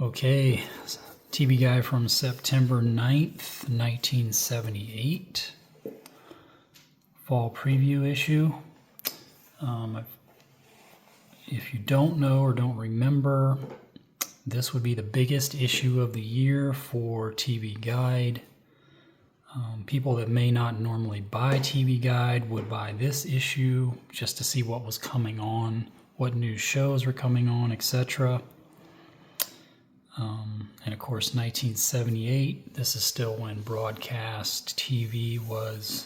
Okay, TV guide from September 9th, 1978. Fall preview issue. If you don't know or don't remember, this would be the biggest issue of the year for TV Guide. People that may not normally buy TV Guide would buy this issue just to see what was coming on, what new shows were coming on, etc. And of course, 1978, this is still when broadcast TV was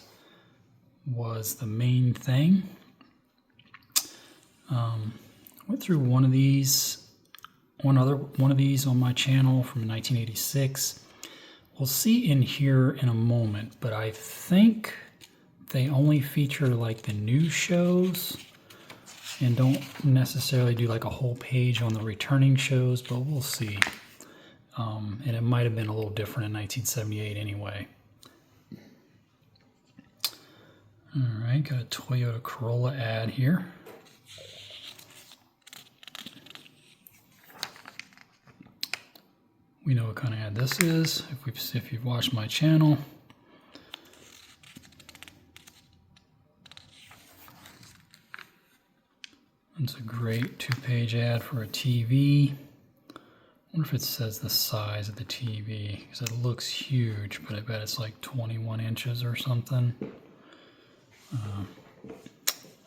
the main thing. Went through one of these on my channel from 1986. We'll see in here in a moment, but I think they only feature like the new shows and don't necessarily do like a whole page on the returning shows, but we'll see. And it might have been a little different in 1978 anyway. All right, got a Toyota Corolla ad here. We know what kind of ad this is if you've watched my channel. It's a great two-page ad for a TV. I wonder if it says the size of the TV, because it looks huge, but I bet it's like 21 inches or something. I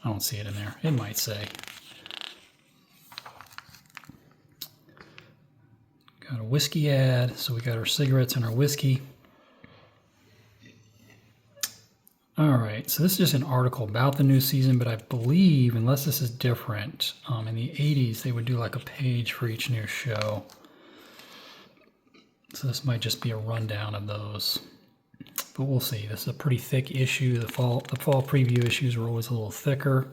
don't see it in there. It might say. Got a whiskey ad, so we got our cigarettes and our whiskey. All right, so this is just an article about the new season, but I believe, unless this is different, in the 80s they would do like a page for each new show. So this might just be a rundown of those, but we'll see. This is a pretty thick issue. The fall preview issues are always a little thicker.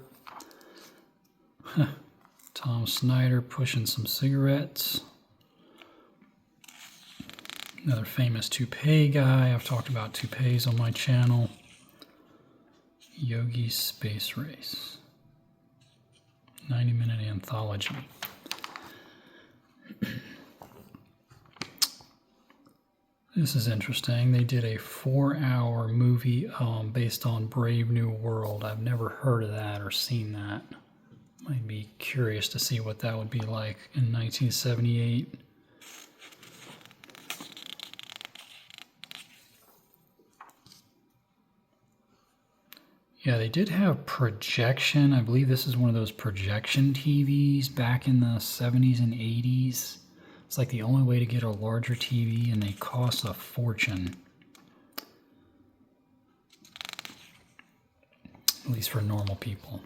Tom Snyder pushing some cigarettes. Another famous toupee guy. I've talked about toupees on my channel. Yogi Space Race. 90-minute anthology. This is interesting. They did a 4-hour movie based on Brave New World. I've never heard of that or seen that. Might be curious to see what that would be like in 1978. Yeah, they did have projection. I believe this is one of those projection TVs back in the 70s and 80s. It's like the only way to get a larger TV, and they cost a fortune. At least for normal people.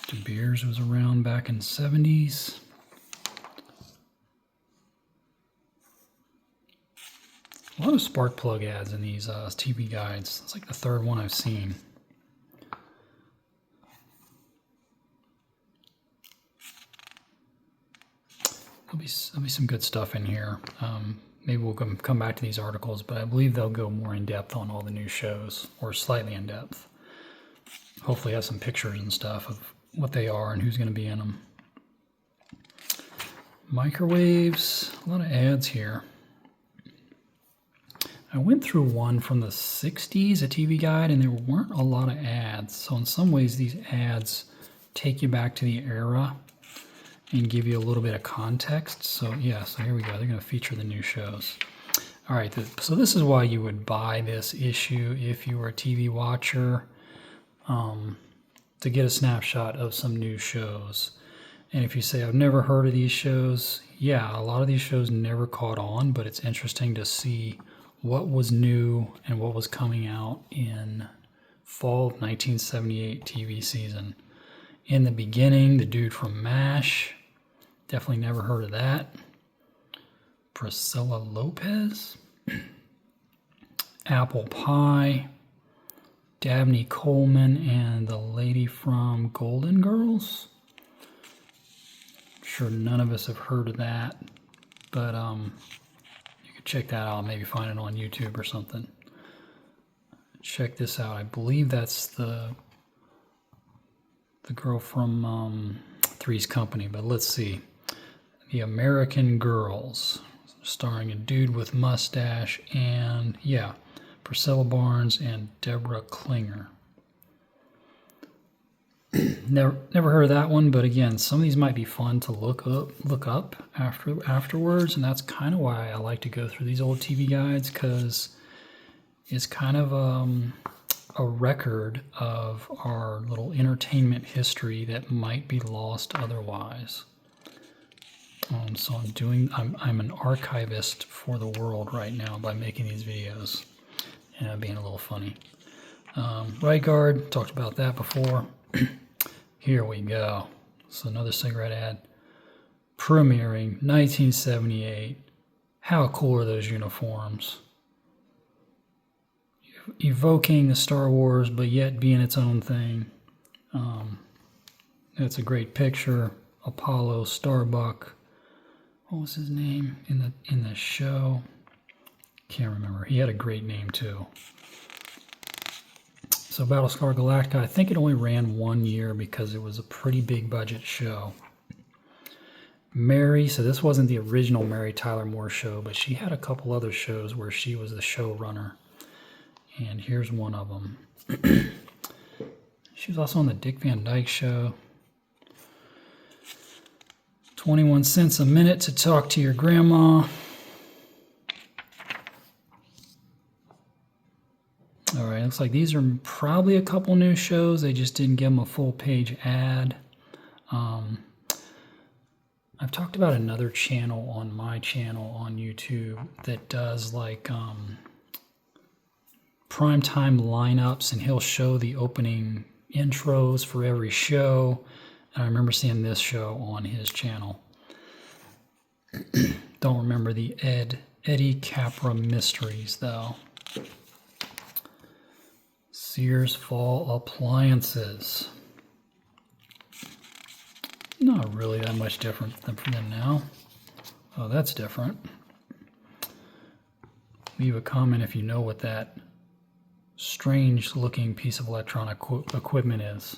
De Beers was around back in the 70s. A lot of spark plug ads in these TV guides. It's like the third one I've seen. There'll be some good stuff in here. Maybe we'll come back to these articles, but I believe they'll go more in depth on all the new shows, or slightly in depth. Hopefully have some pictures and stuff of what they are and who's going to be in them. Microwaves, a lot of ads here. I went through one from the 60s, a TV guide, and there weren't a lot of ads. So in some ways, these ads take you back to the era and give you a little bit of context. So yeah, so here we go. They're going to feature the new shows. All right, so this is why you would buy this issue if you were a TV watcher, to get a snapshot of some new shows. And if you say, I've never heard of these shows, yeah, a lot of these shows never caught on, but it's interesting to see what was new and what was coming out in fall 1978 TV season. In the beginning, the dude from MASH, definitely never heard of that. Priscilla Lopez. Apple Pie. Dabney Coleman and the lady from Golden Girls. I'm sure none of us have heard of that, but you could check that out, maybe find it on YouTube or something. Check this out. I believe that's the girl from Three's Company, but let's see. The American Girls, starring a dude with mustache and, yeah, Priscilla Barnes and Deborah Klinger. Never heard of that one, but again, some of these might be fun to look up afterwards, and that's kind of why I like to go through these old TV guides, because it's kind of a record of our little entertainment history that might be lost otherwise. So I'm an archivist for the world right now by making these videos and being a little funny. Right guard, talked about that before. Here we go. So another cigarette ad. Premiering 1978. How cool are those uniforms? Evoking the Star Wars, but yet being its own thing. That's a great picture. Apollo, Starbuck. What was his name in the show? Can't remember. He had a great name too. So Battlestar Galactica, I think it only ran 1 year because it was a pretty big budget show. Mary, so this wasn't the original Mary Tyler Moore show, but she had a couple other shows where she was the showrunner. And here's one of them. She was also on the Dick Van Dyke Show. 21 cents a minute to talk to your grandma. All right, looks like these are probably a couple new shows. They just didn't give them a full page ad. I've talked about another channel on my channel on YouTube that does like primetime lineups, and he'll show the opening intros for every show. And I remember seeing this show on his channel. Don't remember the Eddie Capra Mysteries though. Sears Fall Appliances. Not really that much different than from them now. Oh, that's different. Leave a comment if you know what that strange looking piece of electronic equipment is.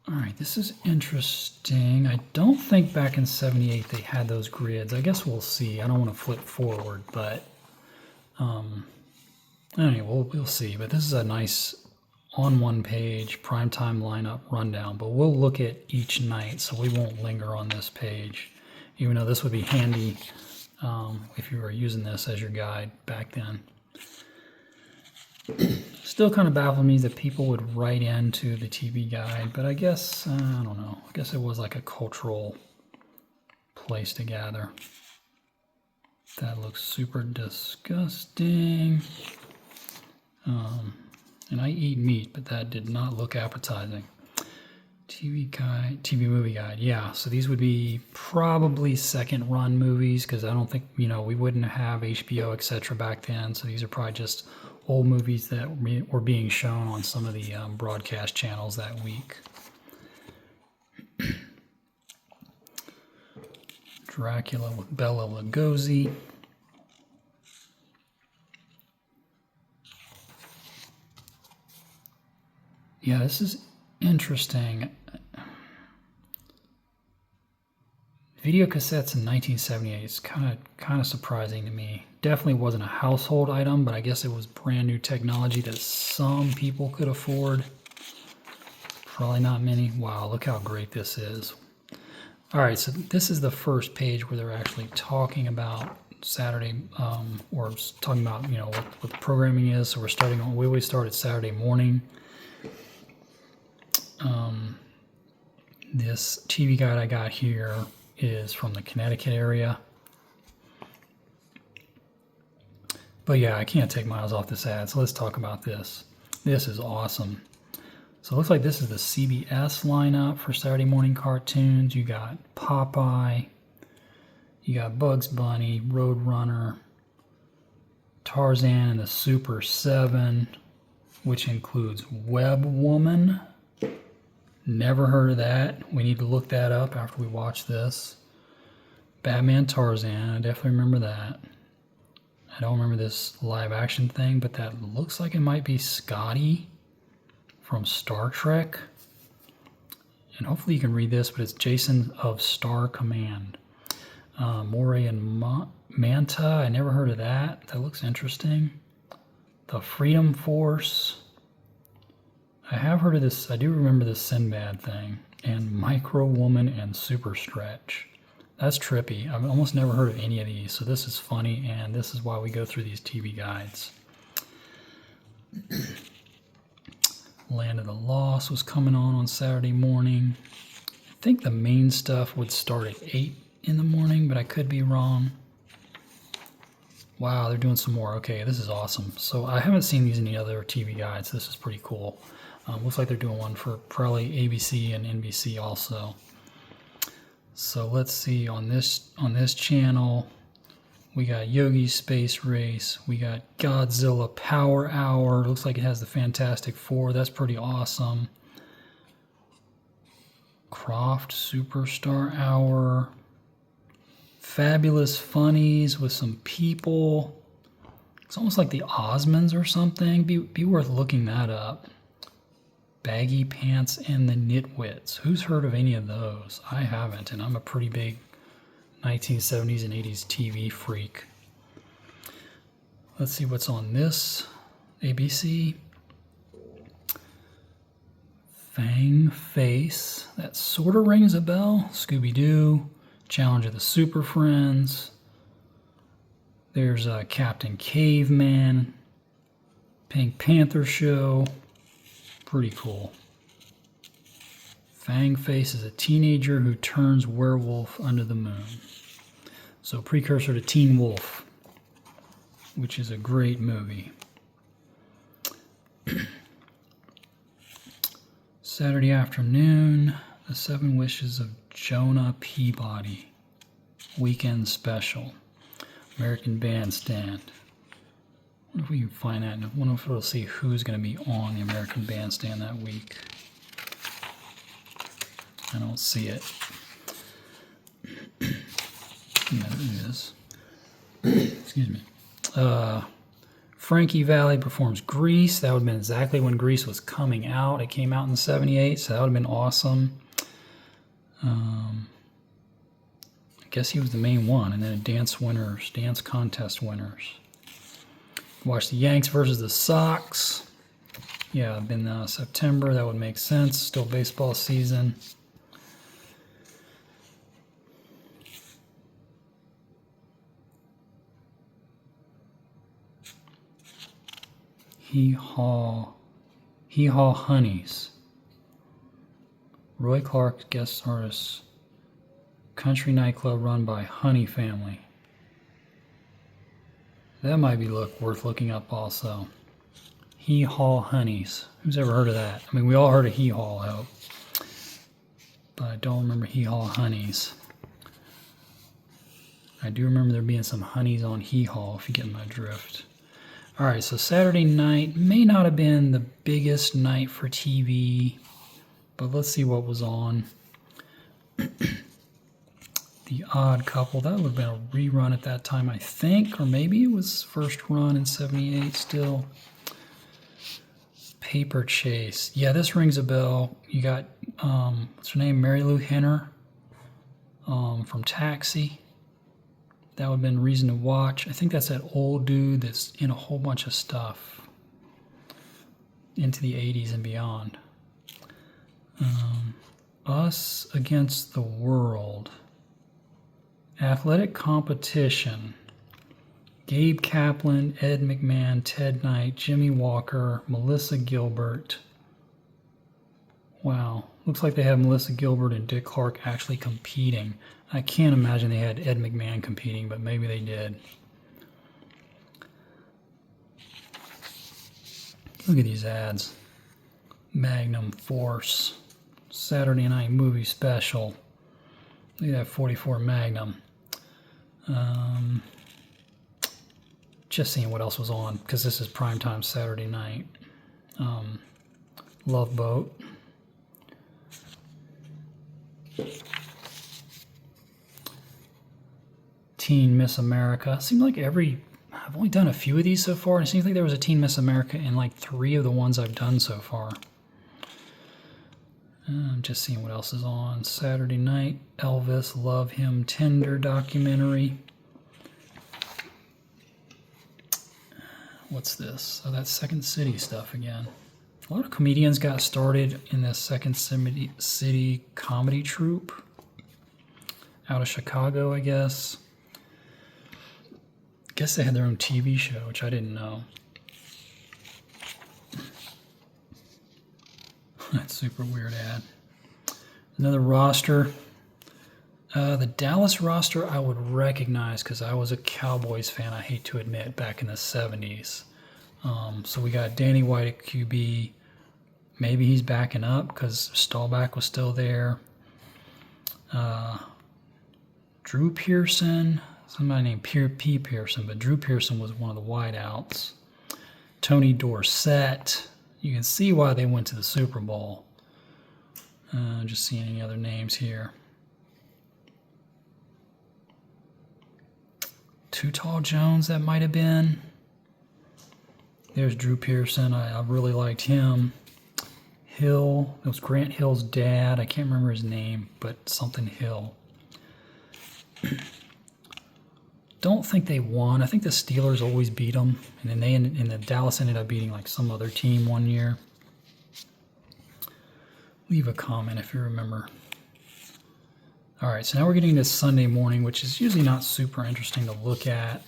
All right, this is interesting. I don't think back in 78 they had those grids. I guess we'll see. I don't want to flip forward, but anyway, we'll see. But this is a nice on one page primetime lineup rundown, but we'll look at each night, so we won't linger on this page, even though this would be handy if you were using this as your guide back then. Still kind of baffled me that people would write into the TV guide, but I guess, I don't know, I guess it was like a cultural place to gather. That looks super disgusting. And I eat meat, but that did not look appetizing. TV guide, TV movie guide, yeah. So these would be probably second run movies, because I don't think, we wouldn't have HBO, etc. back then. So these are probably just old movies that were being shown on some of the broadcast channels that week. Dracula with Bela Lugosi. Yeah, this is interesting. Video cassettes in 1978 is kind of surprising to me. Definitely wasn't a household item, but I guess it was brand new technology that some people could afford. Probably not many. Wow, look how great this is. All right, so this is the first page where they're actually talking about Saturday, or talking about what the programming is. So we always start at Saturday morning. This TV guide I got here is from the Connecticut area. But yeah, I can't take my eyes off this ad, so let's talk about this. This is awesome. So it looks like this is the CBS lineup for Saturday morning cartoons. You got Popeye, you got Bugs Bunny, Roadrunner, Tarzan and the Super 7, which includes Web Woman. Never heard of that. We need to look that up after we watch this. Batman Tarzan, I definitely remember that. I don't remember this live action thing, but that looks like it might be Scotty from Star Trek. and hopefully you can read this, but it's Jason of Star Command. Moray and Manta, I never heard of that. That looks interesting. The Freedom Force. I have heard of this. I do remember this Sinbad thing. And Micro Woman and Super Stretch. That's trippy. I've almost never heard of any of these, so this is funny, and this is why we go through these TV guides. Land of the Lost was coming on Saturday morning. I think the main stuff would start at 8 in the morning, but I could be wrong. Wow, they're doing some more. Okay, this is awesome. So I haven't seen these in any other TV guides. This is pretty cool. Looks like they're doing one for probably ABC and NBC also. So let's see, on this channel, we got Yogi Space Race, we got Godzilla Power Hour. Looks like it has the Fantastic Four. That's pretty awesome. Croft Superstar Hour. Fabulous Funnies with some people. It's almost like the Osmonds or something. Be worth looking that up. Baggy Pants and the Nitwits. Who's heard of any of those? I haven't, and I'm a pretty big 1970s and 80s TV freak. Let's see what's on this. ABC. Fang Face. That sort of rings a bell. Scooby-Doo. Challenge of the Super Friends. There's Captain Caveman. Pink Panther Show. Pretty cool. Fang Face is a teenager who turns werewolf under the moon. So precursor to Teen Wolf, which is a great movie. Saturday afternoon, The 7 Wishes of Jonah Peabody. Weekend special. American Bandstand. I wonder if we can find that. I wonder if we'll see who's going to be on the American Bandstand that week. I don't see it. Yeah, it is. Excuse me. Frankie Valli performs Grease. That would have been exactly when Grease was coming out. It came out in '78, so that would have been awesome. I guess he was the main one, and then dance contest winners. Watch the Yanks versus the Sox. Yeah, been September. That would make sense. Still baseball season. Hee Haw Honeys. Roy Clark guest artist. Country nightclub run by Honey Family. That might be worth looking up also. Hee Haw Honeys. Who's ever heard of that? I mean, we all heard of Hee Haw, I hope. But I don't remember Hee Haw Honeys. I do remember there being some honeys on Hee Haw, if you get my drift. Alright, so Saturday night may not have been the biggest night for TV, but let's see what was on. The Odd Couple, that would have been a rerun at that time, I think, or maybe it was first run in '78 still. Paper Chase. Yeah, this rings a bell. You got, what's her name? Mary Lou Henner from Taxi. That would have been reason to watch. I think that's that old dude that's in a whole bunch of stuff into the 80s and beyond. Us Against the World. Athletic competition. Gabe Kaplan, Ed McMahon, Ted Knight, Jimmy Walker, Melissa Gilbert. Wow. Looks like they have Melissa Gilbert and Dick Clark actually competing. I can't imagine they had Ed McMahon competing, but maybe they did. Look at these ads. Magnum Force. Saturday night movie special. Look at that 44 Magnum. Just seeing what else was on, because this is primetime Saturday night. Love Boat. Teen Miss America. Seems like I've only done a few of these so far, and it seems like there was a Teen Miss America in like 3 of the ones I've done so far. I'm just seeing what else is on. Saturday night, Elvis, Love Him Tender documentary. What's this? Oh, that's Second City stuff again. A lot of comedians got started in this Second City comedy troupe out of Chicago, I guess. I guess they had their own TV show, which I didn't know. That's super weird ad. Another roster. The Dallas roster I would recognize because I was a Cowboys fan, I hate to admit, back in the 70s. So we got Danny White at QB. Maybe he's backing up because Staubach was still there. Drew Pearson, somebody named P. Pearson, but Drew Pearson was one of the wideouts. Tony Dorsett. You can see why they went to the Super Bowl. Just seeing any other names here. Too Tall Jones, that might have been. There's Drew Pearson. I really liked him. Hill, it was Grant Hill's dad. I can't remember his name, but something Hill. Don't think they won. I think the Steelers always beat them, and then the Dallas ended up beating like some other team one year. Leave a comment if you remember. All right, so now we're getting this Sunday morning, which is usually not super interesting to look at.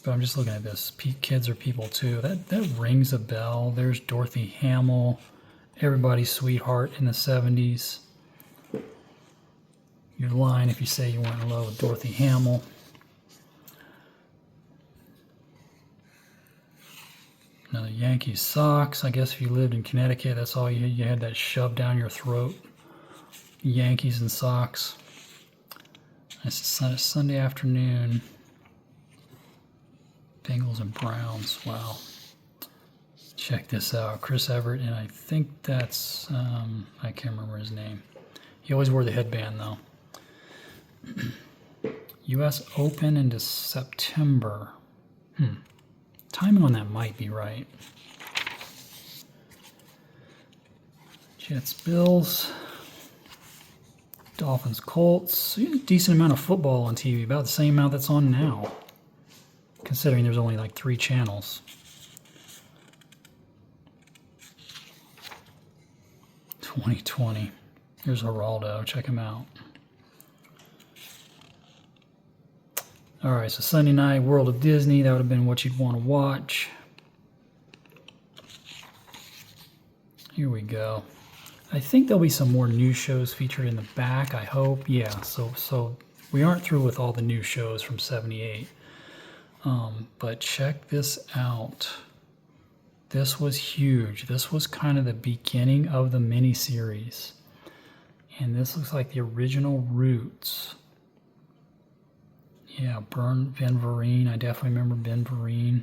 But I'm just looking at this. Kids are people too. That rings a bell. There's Dorothy Hamill, everybody's sweetheart in the 70s. You're lying if you say you weren't in love with Dorothy Hamill. Another Yankees socks. I guess if you lived in Connecticut, that's all you had that shoved down your throat. Yankees and socks. It's a Sunday afternoon. Bengals and Browns. Wow. Check this out. Chris Everett, and I think that's, I can't remember his name. He always wore the headband, though. U.S. Open into September. Timing on that might be right. Jets, Bills. Dolphins, Colts. A decent amount of football on TV. About the same amount that's on now. Considering there's only like 3 channels. 2020. Here's Geraldo. Check him out. All right, so Sunday night, World of Disney. That would have been what you'd want to watch. Here we go. I think there'll be some more new shows featured in the back, I hope. Yeah, so we aren't through with all the new shows from 78. But check this out. This was huge. This was kind of the beginning of the miniseries. And this looks like the original Roots. Yeah, Ben Vereen. I definitely remember Ben Vereen.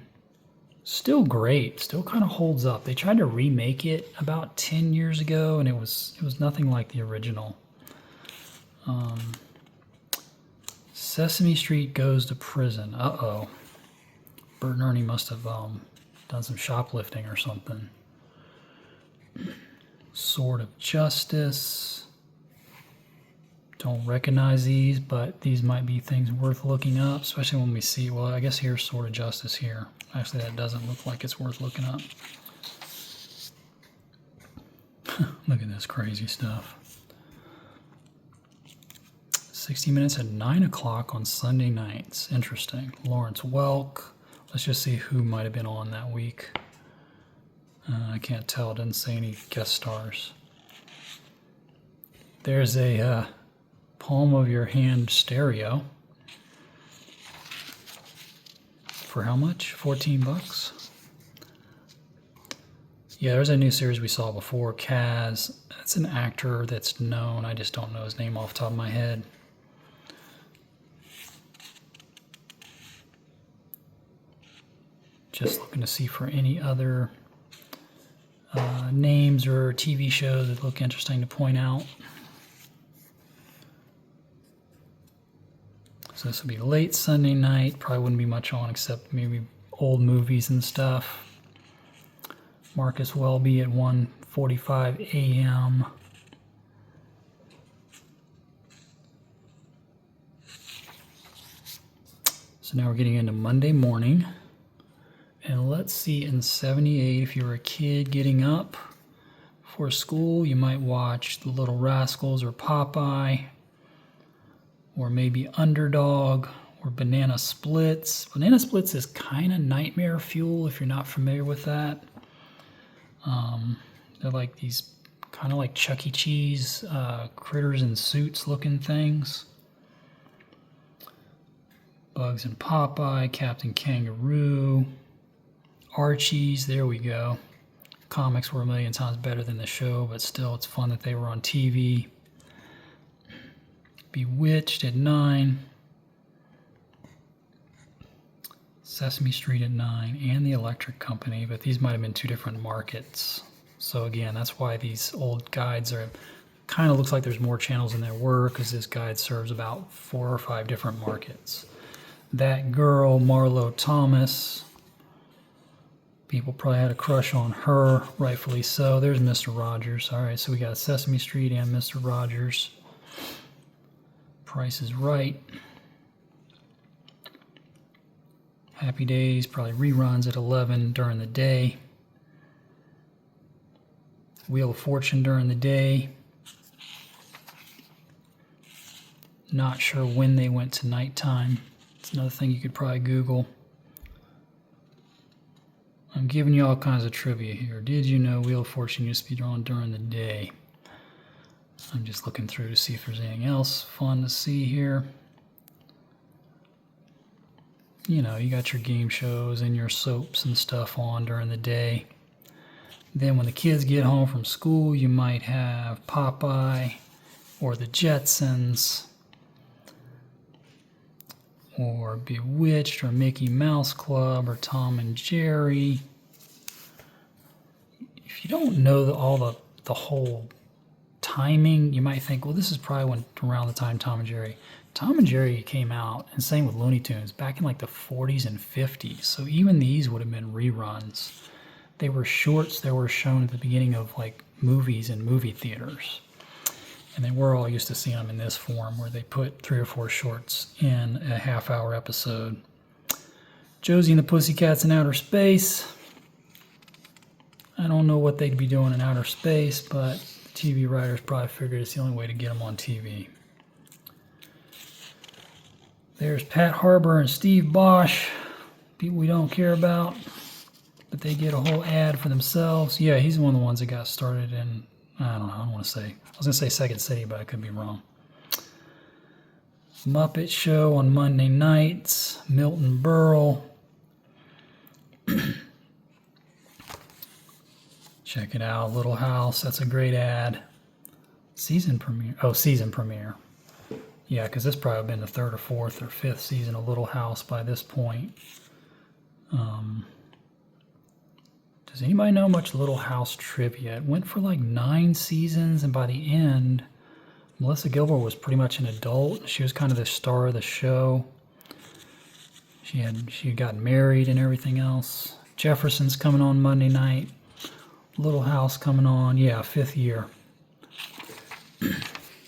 Still great. Still kind of holds up. They tried to remake it about 10 years ago, and it was nothing like the original. Sesame Street Goes to Prison. Uh-oh. Bert and Ernie must have done some shoplifting or something. Sword of Justice. Don't recognize these, but these might be things worth looking up, especially when we see, well, I guess here's Sword of Justice here. Actually, that doesn't look like it's worth looking up. Look at this crazy stuff. 60 Minutes at 9 o'clock on Sunday nights. Interesting. Lawrence Welk. Let's just see who might have been on that week. I can't tell. It doesn't say any guest stars. There's a palm of your hand stereo. For how much? 14 bucks? Yeah, there's a new series we saw before, Kaz. That's an actor that's known. I just don't know his name off the top of my head. Just looking to see for any other names or TV shows that look interesting to point out. So this will be late Sunday night. Probably wouldn't be much on except maybe old movies and stuff. Marcus Welby at 8:45 a.m. So now we're getting into Monday morning. And let's see, in 78, if you were a kid getting up for school, you might watch The Little Rascals or Popeye, or maybe Underdog, or Banana Splits. Banana Splits is kind of nightmare fuel if you're not familiar with that. They're like these kind of like Chuck E. Cheese critters in suits looking things. Bugs and Popeye, Captain Kangaroo, Archie's, there we go. Comics were a million times better than the show, but still it's fun that they were on TV. Bewitched at 9. Sesame Street at 9, and The Electric Company, but these might have been two different markets. So again, that's why these old guides are kind of looks like there's more channels than there were, because this guide serves about 4 or 5 different markets. That Girl, Marlo Thomas. People probably had a crush on her, rightfully so. There's Mr. Rogers. All right, so we got Sesame Street and Mr. Rogers. Price is Right. Happy Days, probably reruns at 11 during the day. Wheel of Fortune during the day. Not sure when they went to nighttime. It's another thing you could probably Google. I'm giving you all kinds of trivia here. Did you know Wheel of Fortune used to be drawn during the day? I'm just looking through to see if there's anything else fun to see here. You know, you got your game shows and your soaps and stuff on during the day. Then when the kids get home from school, you might have Popeye or the Jetsons or Bewitched or Mickey Mouse Club or Tom and Jerry. If you don't know all the whole timing, you might think, well, this is probably when around the time Tom and Jerry came out, and same with Looney Tunes, back in like the 40s and 50s. So even these would have been reruns. They were shorts that were shown at the beginning of like movies in movie theaters. And then we're all used to seeing them in this form where they put 3 or 4 shorts in a half-hour episode. Josie and the Pussycats in Outer Space. I don't know what they'd be doing in outer space, but TV writers probably figured it's the only way to get them on TV. There's Pat Harbour and Steve Bosch, people we don't care about, but they get a whole ad for themselves. Yeah, he's one of the ones that got started in, I don't know, I don't want to say, I was going to say Second City, but I could be wrong. Muppet Show on Monday nights, Milton Berle. Check it out, Little House, that's a great ad. Season premiere, oh, season premiere. Yeah, because this probably been the 3rd or 4th or 5th season of Little House by this point. Does anybody know much Little House trivia? It went for like 9 seasons, and by the end, Melissa Gilbert was pretty much an adult. She was kind of the star of the show. She had gotten married and everything else. Jefferson's coming on Monday night. Little House coming on, yeah, 5th year.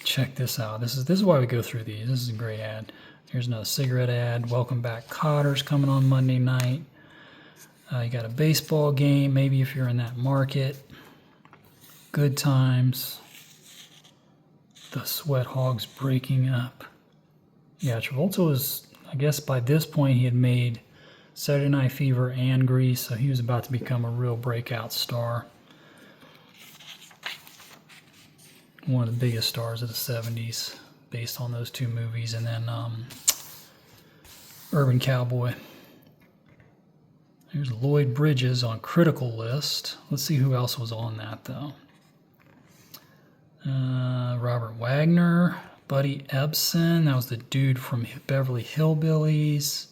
Check this out. This is why we go through these. This is a great ad. Here's another cigarette ad. Welcome Back Cotter's coming on Monday night. You got a baseball game, maybe if you're in that market. Good Times. The Sweat Hogs breaking up. Yeah, Travolta was, I guess by this point he had made Saturday Night Fever and Grease, so he was about to become a real breakout star. One of the biggest stars of the 70s based on those 2 movies, and then Urban Cowboy. Here's Lloyd Bridges on Critical List. Let's see who else was on that, though. Robert Wagner, Buddy Ebsen, that was the dude from Beverly Hillbillies.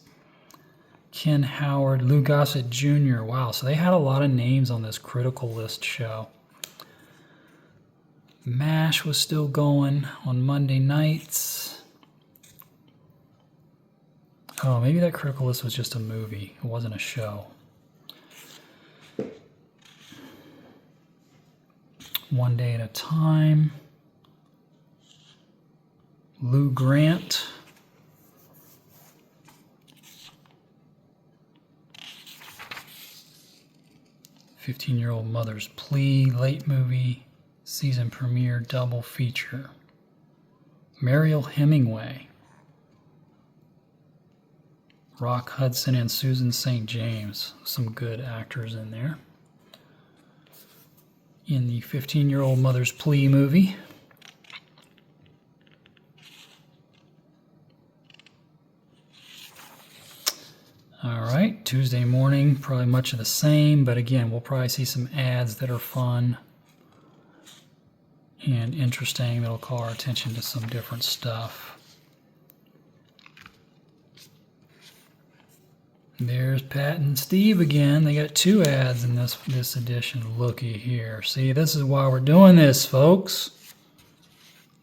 Ken Howard, Lou Gossett Jr. Wow, so they had a lot of names on this Critical List show. MASH was still going on Monday nights. Oh, maybe that Critical List was just a movie. It wasn't a show. One Day at a Time. Lou Grant. "15-Year-Old Mother's Plea," late movie, season premiere, double feature. Mariel Hemingway. Rock Hudson and Susan St. James. Some good actors in there. In the 15-Year-Old Mother's Plea movie. All right, Tuesday morning, probably much of the same, but again, we'll probably see some ads that are fun and interesting that'll call our attention to some different stuff. There's Pat and Steve again. They got 2 ads in this edition. Looky here. See, this is why we're doing this, folks.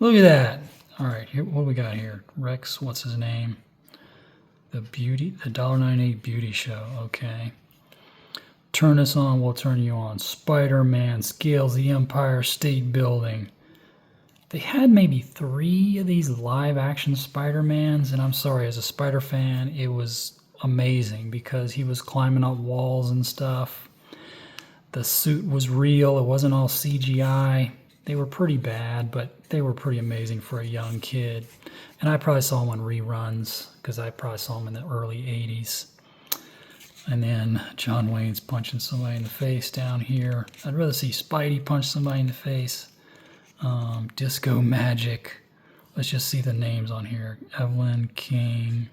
Look at that. All right, here, what do we got here? Rex, what's his name? The $1.98 beauty show. Okay. Turn us on, we'll turn you on. Spider-Man scales the Empire State Building. They had maybe 3 of these live-action Spider-Mans, and I'm sorry, as a Spider fan, it was amazing because he was climbing up walls and stuff. The suit was real. It wasn't all CGI. They were pretty bad, but they were pretty amazing for a young kid. And I probably saw them on reruns because I probably saw them in the early 80s. And then John Wayne's punching somebody in the face down here. I'd rather see Spidey punch somebody in the face. Disco Magic. Let's just see the names on here. Evelyn King.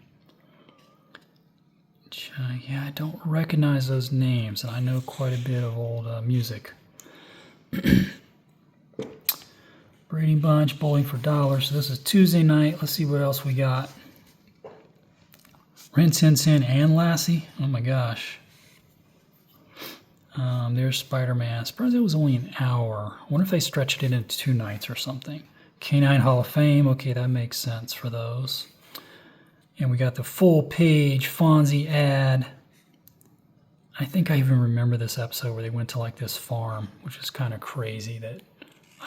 Yeah, I don't recognize those names, and I know quite a bit of old music. Brady Bunch, Bowling for Dollars. So this is Tuesday night. Let's see what else we got. Rin Tin Tin and Lassie. Oh my gosh. There's Spider-Man. Surprised it was only an hour. I wonder if they stretched it into 2 nights or something. Canine Hall of Fame. Okay, that makes sense for those. And we got the full page Fonzie ad. I think I even remember this episode where they went to like this farm, which is kind of crazy that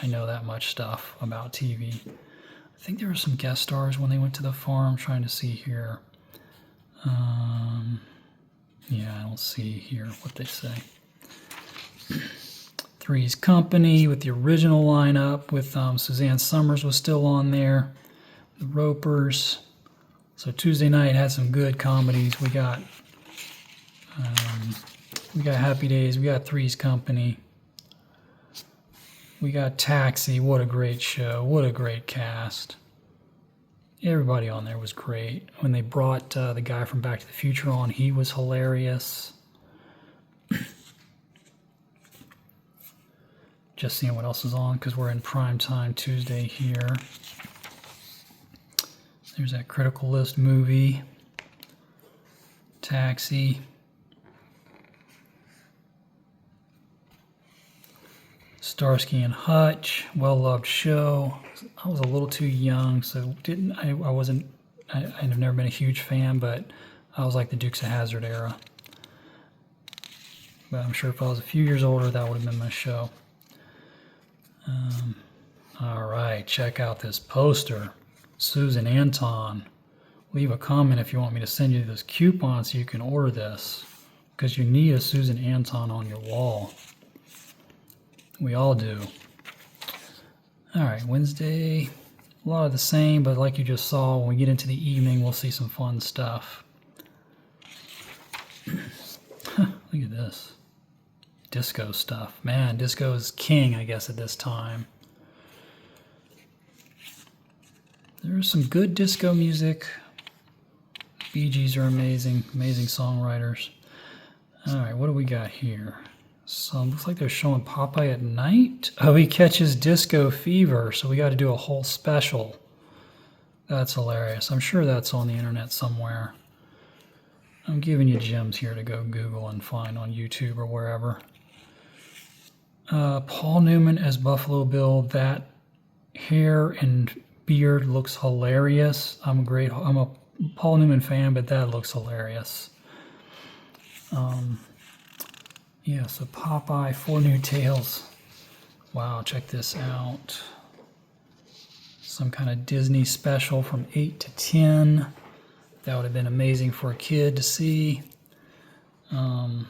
I know that much stuff about TV. I think there were some guest stars when they went to the farm. Trying to see here. Yeah, I don't see here what they say. Three's Company with the original lineup with Suzanne Summers was still on there. The Ropers. So Tuesday night had some good comedies. We got Happy Days. We got Three's Company. We got Taxi. What a great show. What a great cast. Everybody on there was great. When they brought the guy from Back to the Future on, he was hilarious. Just seeing what else is on because we're in prime time Tuesday here. There's that Critical List movie. Taxi. Starsky and Hutch, well-loved show. I was a little too young, so I've never been a huge fan, but I was like the Dukes of Hazzard era. But I'm sure if I was a few years older, that would have been my show. All right, check out this poster. Susan Anton. Leave a comment if you want me to send you this coupon so you can order this, because you need a Susan Anton on your wall. We all do. All right, Wednesday, a lot of the same, but like you just saw, when we get into the evening, we'll see some fun stuff. Look at this. Disco stuff. Man, disco is king, I guess, at this time. There's some good disco music. Bee Gees are amazing, amazing songwriters. All right, what do we got here? So it looks like they're showing Popeye at night. Oh, he catches disco fever, so we got to do a whole special. That's hilarious. I'm sure that's on the internet somewhere. I'm giving you gems here to go Google and find on YouTube or wherever. Paul Newman as Buffalo Bill. That hair and beard looks hilarious. I'm a Paul Newman fan, but that looks hilarious. Yeah, so Popeye, 4 New Tales. Wow, check this out. Some kind of Disney special from 8 to 10. That would have been amazing for a kid to see. I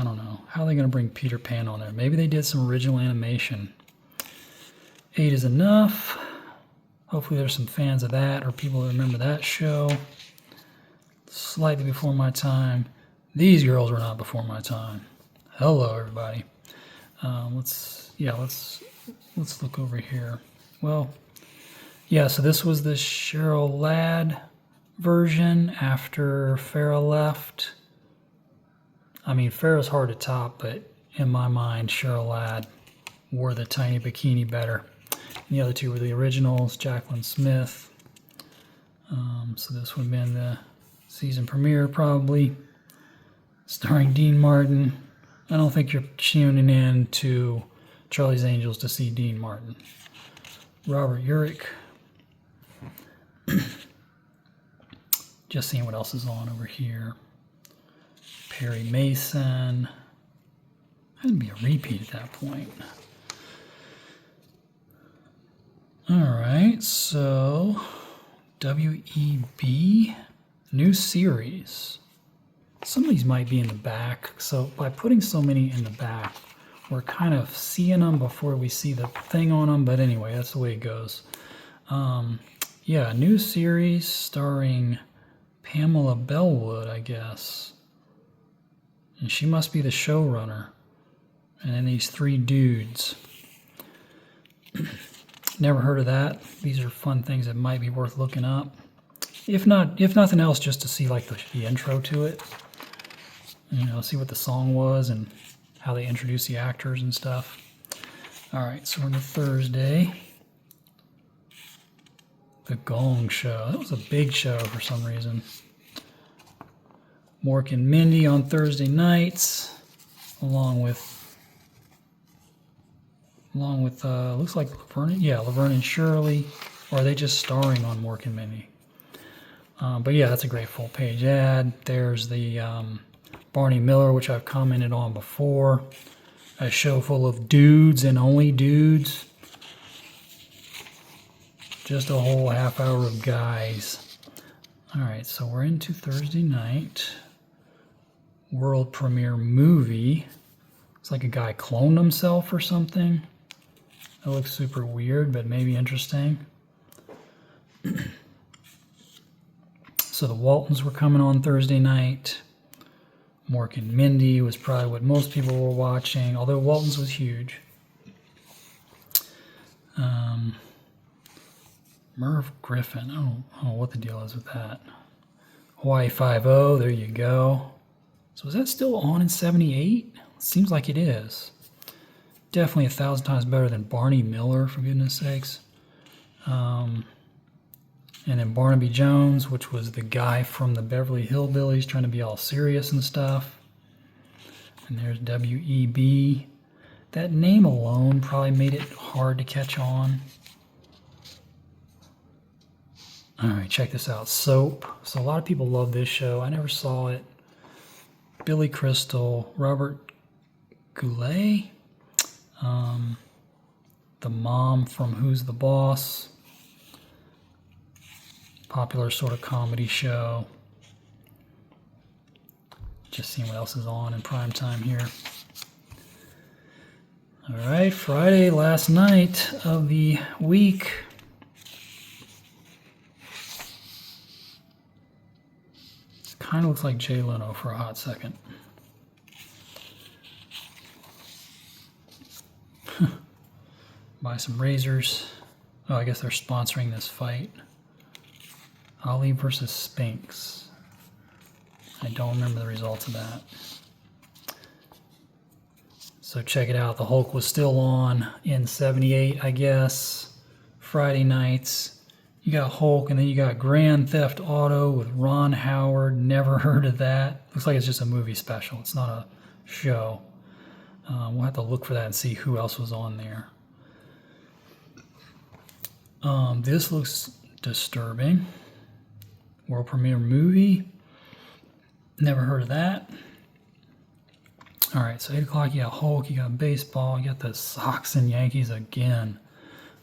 don't know. How are they going to bring Peter Pan on there? Maybe they did some original animation. 8 is enough. Hopefully there's some fans of that or people that remember that show. Slightly before my time. These girls were not before my time. Hello, everybody. Let's look over here. Well, yeah, so this was the Cheryl Ladd version after Farrah left. I mean, Farrah's hard to top, but in my mind, Cheryl Ladd wore the tiny bikini better. And the other two were the originals, Jacqueline Smith. So this would have been the season premiere, probably, starring Dean Martin. I don't think you're tuning in to Charlie's Angels to see Dean Martin. Robert Urich. Just seeing what else is on over here. Perry Mason. That'd be a repeat at that point. All right, so WEB, new series. Some of these might be in the back. So by putting so many in the back, we're kind of seeing them before we see the thing on them. But anyway, that's the way it goes. Yeah, new series starring Pamela Bellwood, I guess. And she must be the showrunner. And then these 3 dudes. Never heard of that. These are fun things that might be worth looking up. If nothing else, just to see like the intro to it. You know, see what the song was and how they introduce the actors and stuff. All right, so we're into Thursday. The Gong Show. That was a big show for some reason. Mork and Mindy on Thursday nights, along with looks like Laverne and Shirley, or are they just starring on Mork and Mindy? But yeah, that's a great full page ad. There's the Barney Miller, which I've commented on before. A show full of dudes and only dudes. Just a whole half hour of guys. All right, so we're into Thursday night. World premiere movie. It's like a guy cloned himself or something. That looks super weird, but maybe interesting. So the Waltons were coming on Thursday night. Mork and Mindy was probably what most people were watching, although Waltons was huge. Merv Griffin. I don't know what the deal is with that. Hawaii Five-0, there you go. So is that still on in 78? Seems like it is. Definitely 1,000 times better than Barney Miller, for goodness sakes. And then Barnaby Jones, which was the guy from the Beverly Hillbillies trying to be all serious and stuff. And there's WEB. That name alone probably made it hard to catch on. All right, check this out. Soap. So a lot of people love this show. I never saw it. Billy Crystal, Robert Goulet, the mom from Who's the Boss. Popular sort of comedy show. Just seeing what else is on in prime time here. All right, Friday, last night of the week. Kind of looks like Jay Leno for a hot second. Buy some razors. Oh, I guess they're sponsoring this fight. Ali versus Spinks. I don't remember the results of that. So check it out. The Hulk was still on in 78, I guess. Friday nights. You got Hulk, and then you got Grand Theft Auto with Ron Howard. Never heard of that. Looks like it's just a movie special. It's not a show. We'll have to look for that and see who else was on there. This looks disturbing. World premiere movie. Never heard of that. All right, so 8 o'clock, you got Hulk, you got baseball, you got the Sox and Yankees again.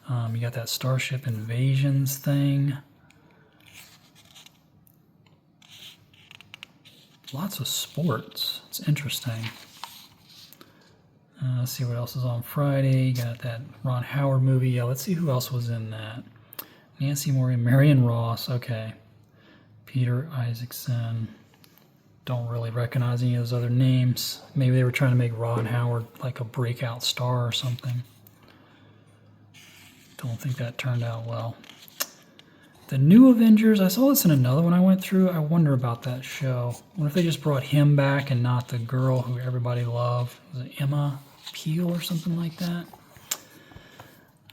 You got that Starship Invasions thing. Lots of sports. It's interesting. Let's see what else is on Friday. You got that Ron Howard movie. Yeah, let's see who else was in that. Nancy Morgan, Marion Ross. Okay. Peter Isaacson. Don't really recognize any of those other names. Maybe they were trying to make Ron Howard like a breakout star or something. Don't think that turned out well. The New Avengers, I saw this in another one I went through. I wonder about that show. I wonder if they just brought him back and not the girl who everybody loved. Was it Emma Peel or something like that?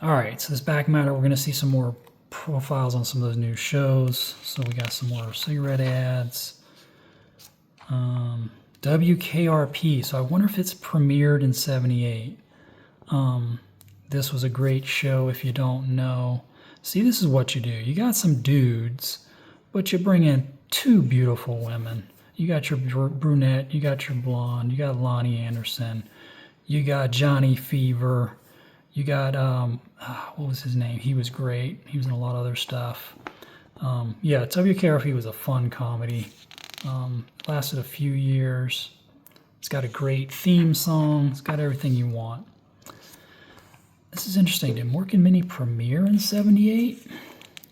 All right, so this back matter, we're going to see some more profiles on some of those new shows. So we got some more cigarette ads. WKRP, so I wonder if it's premiered in 78. This was a great show if you don't know. See, this is what you do. You got some dudes, but you bring in two beautiful women. You got your brunette, you got your blonde, you got Lonnie Anderson, you got Johnny Fever, you got, what was his name? He was great. He was in a lot of other stuff. Yeah, WKRP was a fun comedy. Lasted a few years. It's got a great theme song. It's got everything you want. This is interesting. Did Mork and Minnie premiere in 78?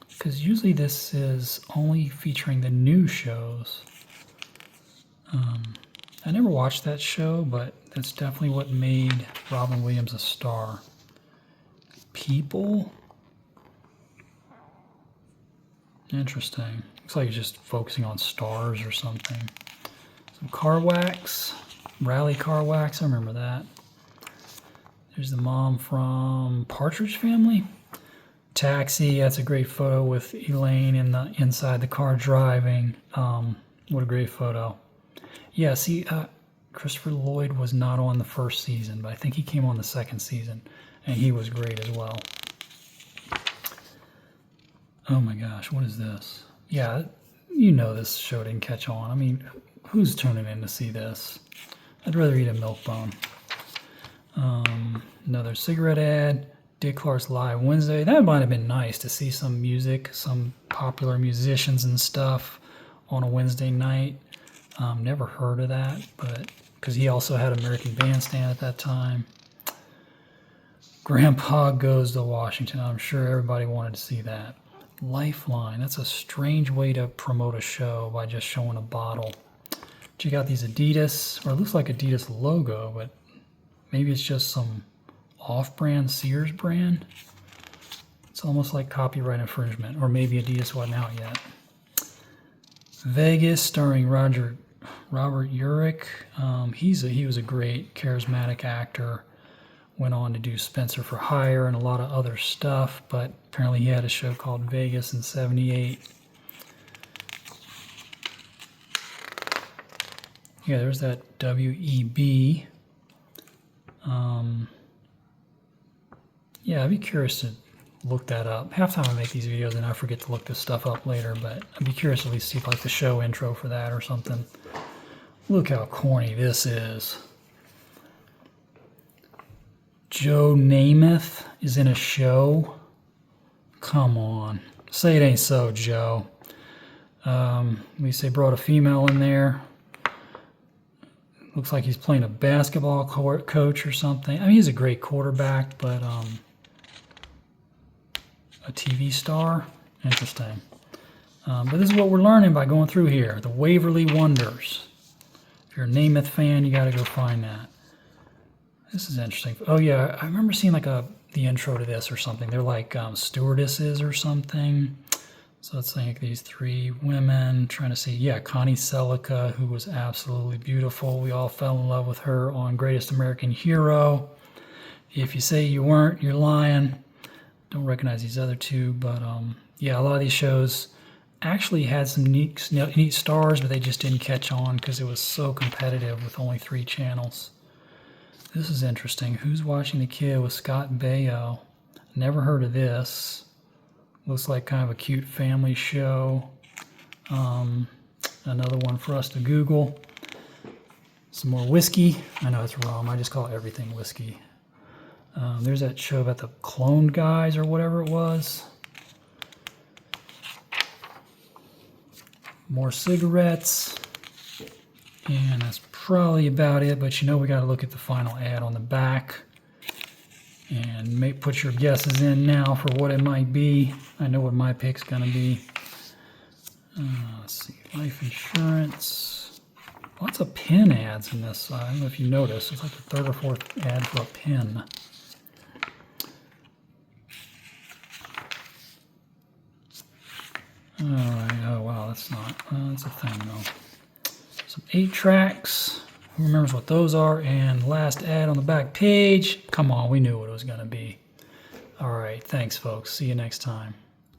Because usually this is only featuring the new shows. I never watched that show, but that's definitely what made Robin Williams a star. People? Interesting. Looks like he's just focusing on stars or something. Some car wax. Rally car wax. I remember that. There's the mom from Partridge Family. Taxi. That's a great photo with Elaine inside the car driving. What a great photo. Yeah, see, Christopher Lloyd was not on the first season, but I think he came on the second season, and he was great as well. Oh my gosh, what is this? Yeah, you know this show didn't catch on. I mean, who's tuning in to see this? I'd rather eat a milk bone. Another cigarette ad. Dick Clark's Live Wednesday. That might have been nice to see some music, some popular musicians and stuff on a Wednesday night. Never heard of that, but because he also had American Bandstand at that time. Grandpa Goes to Washington. I'm sure everybody wanted to see that. Lifeline. That's a strange way to promote a show by just showing a bottle. Check out these Adidas, or it looks like Adidas logo, but maybe it's just some off-brand Sears brand. It's almost like copyright infringement, or maybe Adidas wasn't out yet. Vegas, starring Robert Urich. He was a great charismatic actor. Went on to do Spencer for Hire and a lot of other stuff, but apparently he had a show called Vegas in 78. Yeah, there's that WEB. Yeah, I'd be curious to look that up. Half the time I make these videos and I forget to look this stuff up later, but I'd be curious to at least see like the show intro for that or something. Look how corny this is. Joe Namath is in a show? Come on. Say it ain't so, Joe. At least they brought a female in there. Looks like he's playing a basketball coach or something. I mean, he's a great quarterback, but a TV star? Interesting. But this is what we're learning by going through here. The Waverly Wonders. If you're a Namath fan, you got to go find that. This is interesting. Oh, yeah, I remember seeing like the intro to this or something. They're like stewardesses or something. So it's like these three women trying to see, yeah, Connie Selica, who was absolutely beautiful. We all fell in love with her on Greatest American Hero. If you say you weren't, you're lying. Don't recognize these other two, but yeah, a lot of these shows actually had some neat stars, but they just didn't catch on because it was so competitive with only 3 channels. This is interesting. Who's Watching the Kid with Scott Baio? Never heard of this. Looks like kind of a cute family show. Another one for us to Google. Some more whiskey. I know it's rum. I just call everything whiskey. There's that show about the cloned guys or whatever it was. More cigarettes. And that's probably about it. But you know we got to look at the final ad on the back. And put your guesses in now for what it might be. I know what my pick's going to be. Let's see. Life insurance. Lots of pen ads in this. I don't know if you noticed. It's like the third or fourth ad for a pen. Alright, oh wow, that's not, that's a thing though. Some 8-tracks. Who remembers what those are? And last ad on the back page. Come on, we knew what it was going to be. Alright, thanks folks. See you next time.